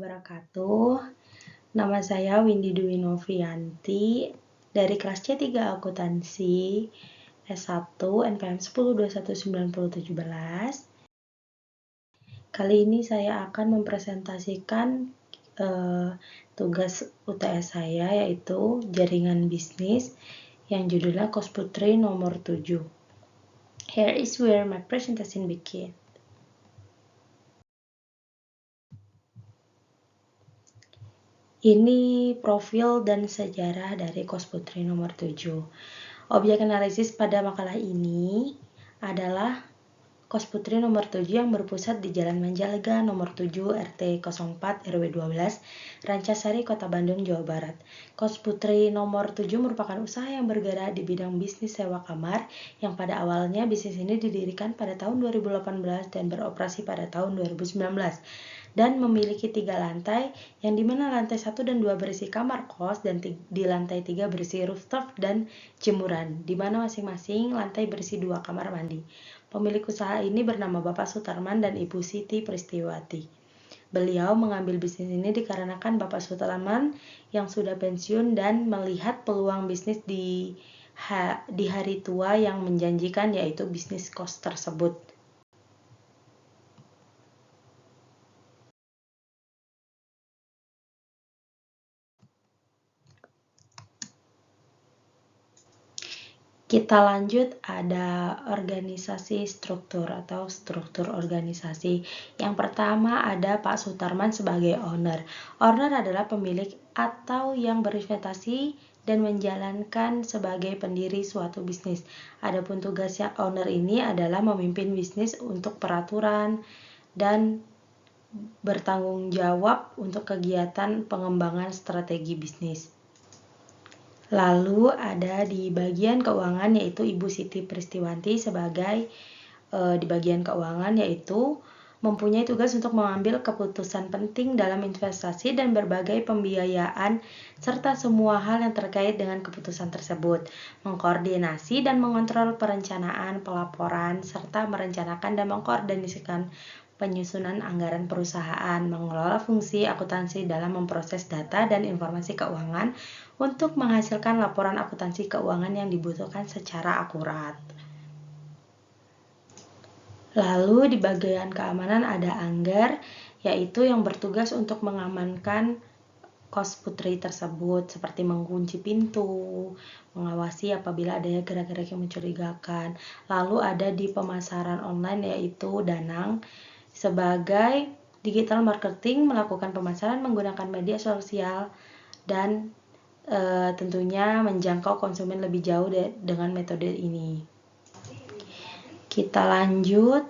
Wabarakatuh. Nama saya Windy Dwi Novianti dari kelas C3 Akuntansi S1 NPM 10219017. Kali ini saya akan mempresentasikan tugas UTS saya, yaitu jaringan bisnis yang judulnya Kos Putri nomor 7. Here is where my presentation begin. Ini profil dan sejarah dari Kos Putri nomor 7. Objek analisis pada makalah ini adalah Kos Putri nomor 7 yang berpusat di Jalan Majalengka nomor 7 RT 04 RW 12 Rancasari, Kota Bandung, Jawa Barat. Kos Putri nomor 7 merupakan usaha yang bergerak di bidang bisnis sewa kamar yang pada awalnya bisnis ini didirikan pada tahun 2018 dan beroperasi pada tahun 2019 dan memiliki 3 lantai, yang dimana lantai 1 dan 2 berisi kamar kos dan di lantai 3 berisi rooftop dan jemuran, dimana masing-masing lantai berisi 2 kamar mandi. Pemilik usaha ini bernama Bapak Sutarman dan Ibu Siti Pristiwati. Beliau mengambil bisnis ini dikarenakan Bapak Sutarman yang sudah pensiun dan melihat peluang bisnis di hari tua yang menjanjikan, yaitu bisnis kos tersebut. Kita lanjut, ada organisasi struktur atau struktur organisasi. Yang pertama ada Pak Sutarman sebagai owner. Owner adalah pemilik atau yang berinvestasi dan menjalankan sebagai pendiri suatu bisnis. Adapun tugasnya owner ini adalah memimpin bisnis untuk peraturan dan bertanggung jawab untuk kegiatan pengembangan strategi bisnis. Lalu ada di bagian keuangan, yaitu Ibu Siti Pristiwanti sebagai di bagian keuangan, yaitu mempunyai tugas untuk mengambil keputusan penting dalam investasi dan berbagai pembiayaan serta semua hal yang terkait dengan keputusan tersebut, mengkoordinasi dan mengontrol perencanaan, pelaporan, serta merencanakan dan mengkoordinasikan penyusunan anggaran perusahaan, mengelola fungsi akuntansi dalam memproses data dan informasi keuangan untuk menghasilkan laporan akuntansi keuangan yang dibutuhkan secara akurat. Lalu di bagian keamanan ada Anggar, yaitu yang bertugas untuk mengamankan Kos Putri tersebut, seperti mengunci pintu, mengawasi apabila ada gerak-gerak yang mencurigakan. Lalu ada di pemasaran online, yaitu Danang, sebagai digital marketing, melakukan pemasaran menggunakan media sosial dan tentunya menjangkau konsumen lebih jauh dengan metode ini. Kita lanjut.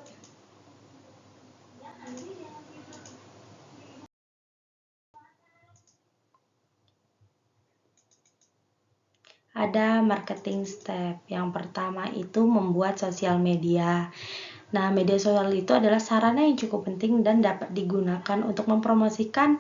Ada marketing step. Yang pertama itu membuat sosial media. Nah, media sosial itu adalah sarana yang cukup penting dan dapat digunakan untuk mempromosikan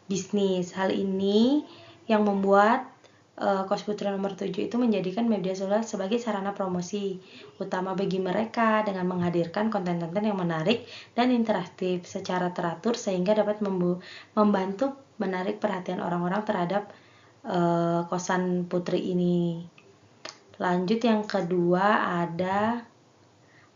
bisnis. Hal ini yang membuat Kos Putri nomor 7 itu menjadikan media sosial sebagai sarana promosi utama bagi mereka dengan menghadirkan konten-konten yang menarik dan interaktif secara teratur sehingga dapat membantu menarik perhatian orang-orang terhadap kosan Putri ini. Lanjut, yang kedua ada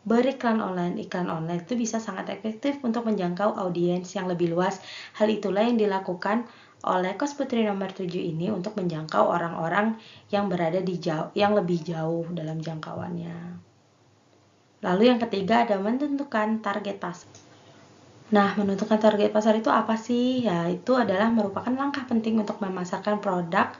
beriklan online. Iklan online itu bisa sangat efektif untuk menjangkau audiens yang lebih luas. Hal itulah yang dilakukan oleh Kos Putri nomor 7 ini untuk menjangkau orang-orang yang berada yang lebih jauh dalam jangkauannya. Lalu yang ketiga ada menentukan target pasar. Nah, menentukan target pasar itu apa sih? Ya, itu adalah merupakan langkah penting untuk memasarkan produk.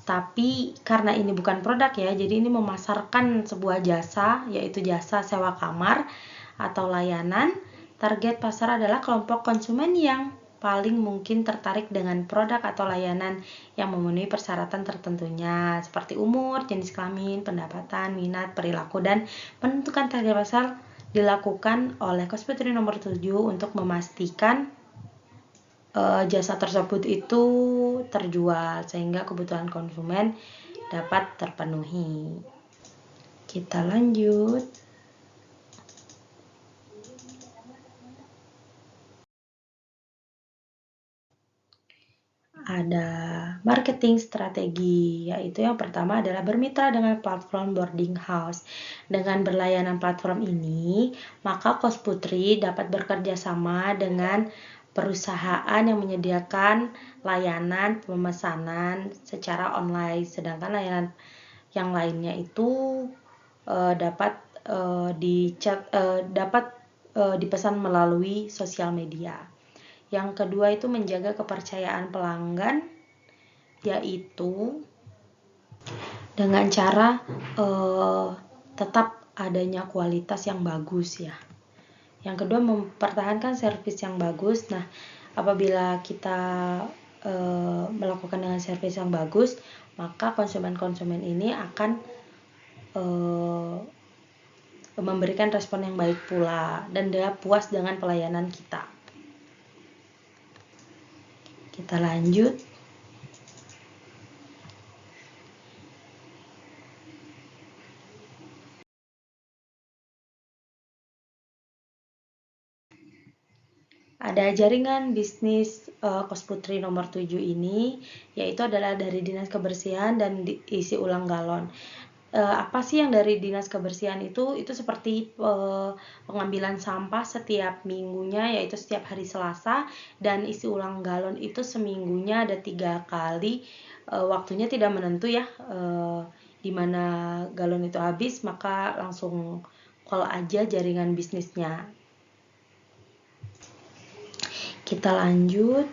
Tapi karena ini bukan produk ya, jadi ini memasarkan sebuah jasa, yaitu jasa sewa kamar atau layanan. Target pasar adalah kelompok konsumen yang paling mungkin tertarik dengan produk atau layanan yang memenuhi persyaratan tertentunya, seperti umur, jenis kelamin, pendapatan, minat, perilaku, dan menentukan target pasar dilakukan oleh Kos Putri nomor 7 untuk memastikan jasa tersebut itu terjual sehingga kebutuhan konsumen dapat terpenuhi. Kita lanjut. ada marketing strategi, yaitu yang pertama adalah bermitra dengan platform boarding house. Dengan berlayanan platform ini, maka Kos Putri dapat bekerja sama dengan perusahaan yang menyediakan layanan pemesanan secara online, sedangkan layanan yang lainnya itu dapat dipesan melalui sosial media. Yang kedua itu menjaga kepercayaan pelanggan, yaitu dengan cara tetap adanya kualitas yang bagus ya. Yang kedua mempertahankan servis yang bagus. Nah, apabila kita melakukan dengan servis yang bagus, maka konsumen-konsumen ini akan memberikan respon yang baik pula dan dia puas dengan pelayanan kita. Kita lanjut. Ada jaringan bisnis Kos Putri nomor 7 ini, yaitu adalah dari Dinas Kebersihan dan isi ulang galon. Apa sih yang dari Dinas Kebersihan itu? Itu seperti pengambilan sampah setiap minggunya, yaitu setiap hari Selasa, dan isi ulang galon itu seminggunya ada 3 kali. Waktunya tidak menentu ya, dimana galon itu habis maka langsung call aja jaringan bisnisnya. Kita lanjut.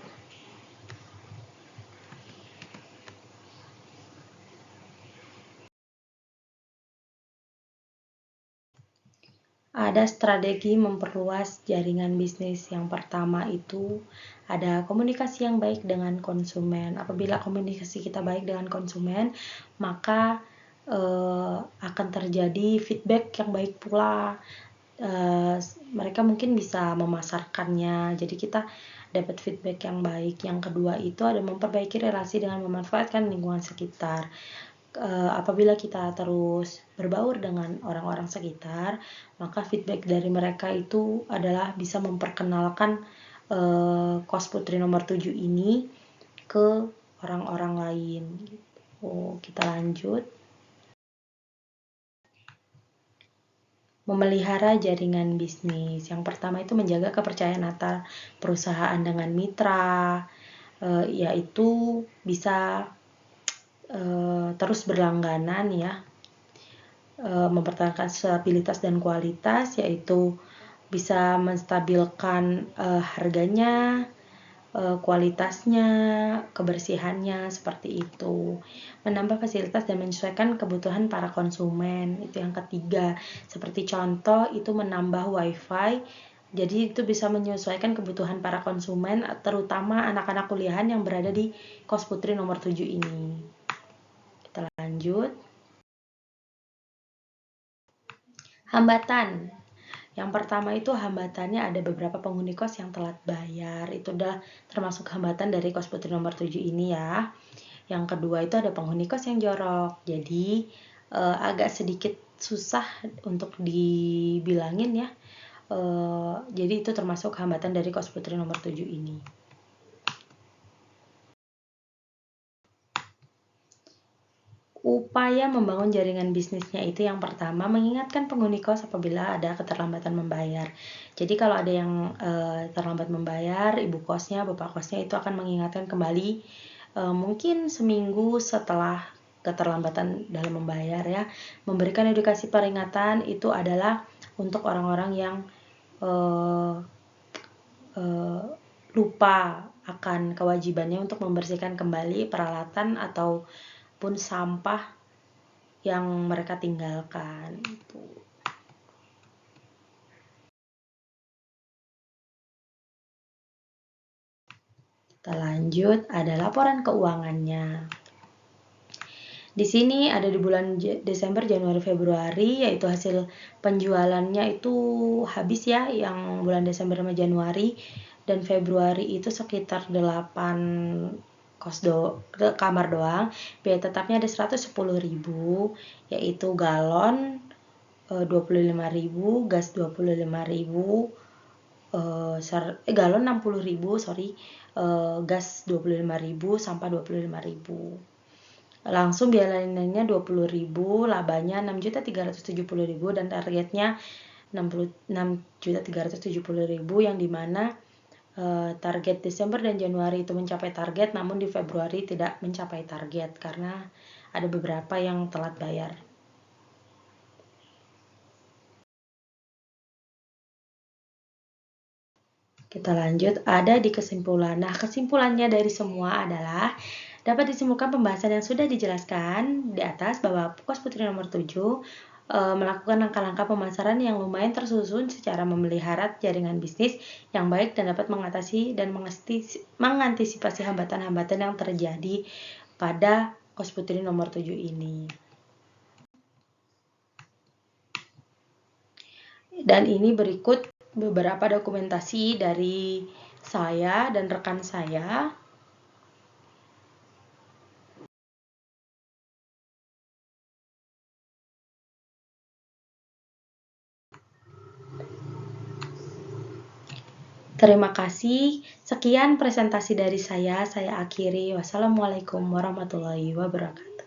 Ada strategi memperluas jaringan bisnis. Yang pertama itu ada komunikasi yang baik dengan konsumen. Apabila komunikasi kita baik dengan konsumen, maka akan terjadi feedback yang baik pula. Mereka mungkin bisa memasarkannya. Jadi kita dapat feedback yang baik. Yang kedua itu ada memperbaiki relasi dengan memanfaatkan lingkungan sekitar. Apabila kita terus berbaur dengan orang-orang sekitar, maka feedback dari mereka itu adalah bisa memperkenalkan Kos Putri nomor 7 ini ke orang-orang lain. Kita lanjut. Memelihara jaringan bisnis. Yang pertama itu menjaga kepercayaan antar perusahaan dengan mitra, yaitu bisa terus berlangganan ya, mempertahankan stabilitas dan kualitas, yaitu bisa menstabilkan harganya, kualitasnya, kebersihannya, seperti itu. Menambah fasilitas dan menyesuaikan kebutuhan para konsumen, itu yang ketiga. Seperti contoh itu menambah wifi, jadi itu bisa menyesuaikan kebutuhan para konsumen, terutama anak-anak kuliahan yang berada di Kos Putri nomor 7 ini. Kita lanjut. Hambatan. Yang pertama itu hambatannya ada beberapa penghuni kos yang telat bayar. Itu udah termasuk hambatan dari Kos Putri nomor 7 ini ya. Yang kedua itu ada penghuni kos yang jorok. Jadi agak sedikit susah untuk dibilangin ya. Jadi itu termasuk hambatan dari Kos Putri nomor 7 ini. Upaya membangun jaringan bisnisnya itu yang pertama mengingatkan penghuni kos apabila ada keterlambatan membayar. Jadi kalau ada yang terlambat membayar, ibu kosnya, bapak kosnya itu akan mengingatkan kembali mungkin seminggu setelah keterlambatan dalam membayar ya. Memberikan edukasi peringatan itu adalah untuk orang-orang yang lupa akan kewajibannya untuk membersihkan kembali peralatan ataupun sampah yang mereka tinggalkan. Kita lanjut, ada laporan keuangannya. Di sini ada di bulan Desember, Januari, Februari, yaitu hasil penjualannya itu habis ya, yang bulan Desember sama Januari, dan Februari itu sekitar 8 kamar doang. Biaya tetapnya ada 110.000, yaitu galon 25.000, gas 25.000, galon 60.000, gas 25.000, sampah 25.000. Langsung biaya lainnya 20.000, labanya 6.370.000 dan targetnya 6.370.000, yang dimana target Desember dan Januari itu mencapai target, namun di Februari tidak mencapai target karena ada beberapa yang telat bayar. Kita lanjut, ada di kesimpulan. Nah, kesimpulannya dari semua adalah dapat disimpulkan pembahasan yang sudah dijelaskan di atas bahwa Pukos Putri nomor 7 melakukan langkah-langkah pemasaran yang lumayan tersusun secara memelihara jaringan bisnis yang baik dan dapat mengatasi dan mengantisipasi hambatan-hambatan yang terjadi pada Pukos Putri nomor 7 ini. Dan ini berikut beberapa dokumentasi dari saya dan rekan saya. Terima kasih. Sekian presentasi dari saya akhiri. Wassalamualaikum warahmatullahi wabarakatuh.